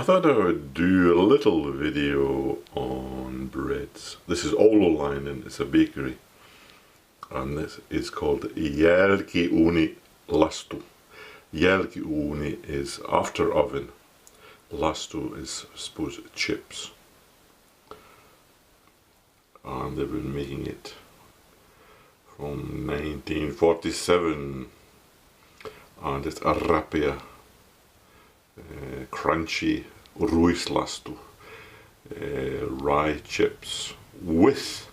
I thought I would do a little video on breads. This is Oululainen, it's a bakery, and this is called Jälkiuuni lastu. Jälkiuuni is after oven, lastu is, I suppose, chips. And they've been making it from 1947, and it's a rapia. Crunchy ruislastu, rye chips with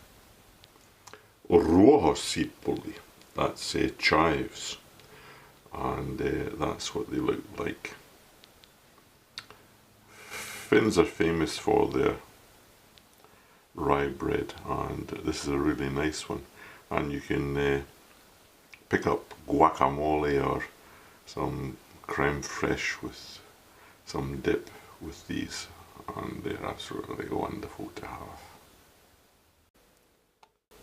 ruohosipuli, that's chives, and that's what they look like. Finns are famous for their rye bread, and this is a really nice one, and you can pick up guacamole or some creme fraiche with some dip with these, and they're absolutely wonderful to have.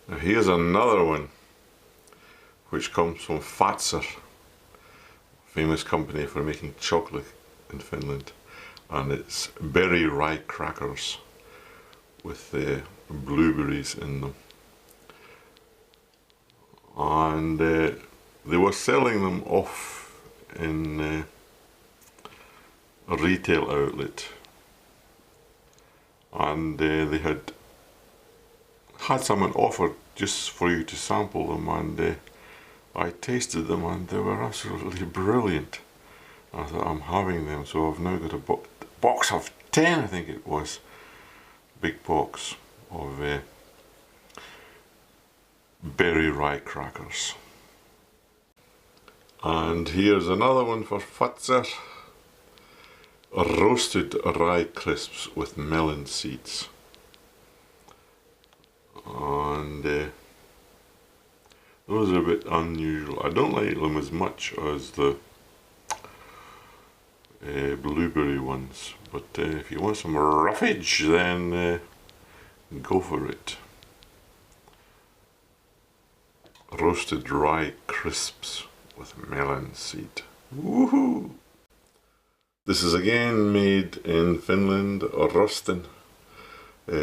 Now here's another one which comes from Fazer, famous company for making chocolate in Finland, and it's berry rye crackers with blueberries in them, and they were selling them off in a retail outlet, and they had someone offered just for you to sample them, and I tasted them and they were absolutely brilliant. I thought, I'm having them, so I've now got a box of 10, I think it was, big box of berry rye crackers. And here's another one for Fazer. Roasted rye crisps with melon seeds, and those are a bit unusual. I don't like them as much as the blueberry ones, but if you want some roughage, then go for it. Roasted rye crisps with melon seed. Woohoo! This is again made in Finland, Rosten,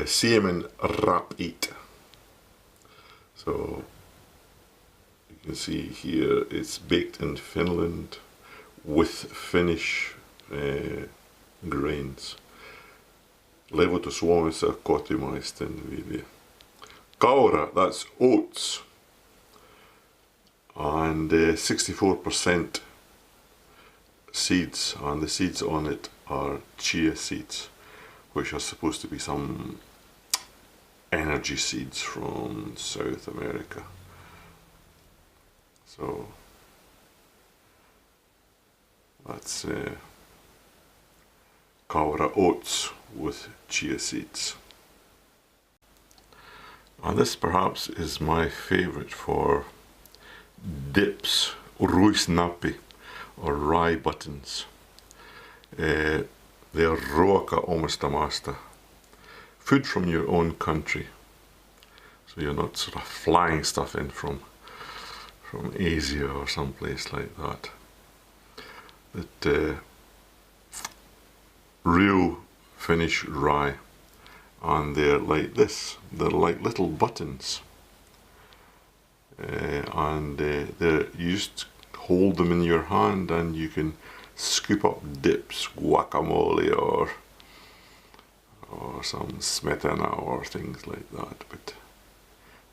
siemen rapit. So you can see here it's baked in Finland with Finnish grains. Leivottu Suomessa kotimaisten vilja. Kaura, that's oats, and 64% seeds, and the seeds on it are chia seeds, which are supposed to be some energy seeds from South America. So that's kaura oats with chia seeds. And this perhaps is my favorite for dips, ruisnappi, or rye buttons. They are ruoka omasta maasta, food from your own country. So you're not sort of flying stuff in from Asia or someplace like that. That real Finnish rye, and they're like this. They're like little buttons, and they're used. Hold them in your hand and you can scoop up dips, guacamole or some smetana or things like that, but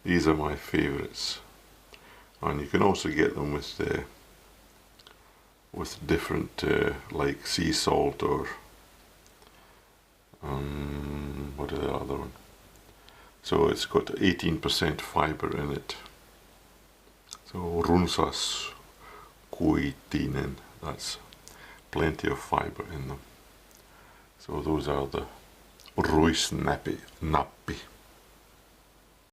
these are my favorites. And you can also get them with different like sea salt or what is the other one? So it's got 18% fiber in it. So runsas kuitinen, that's plenty of fiber in them. So those are the ruisnappi.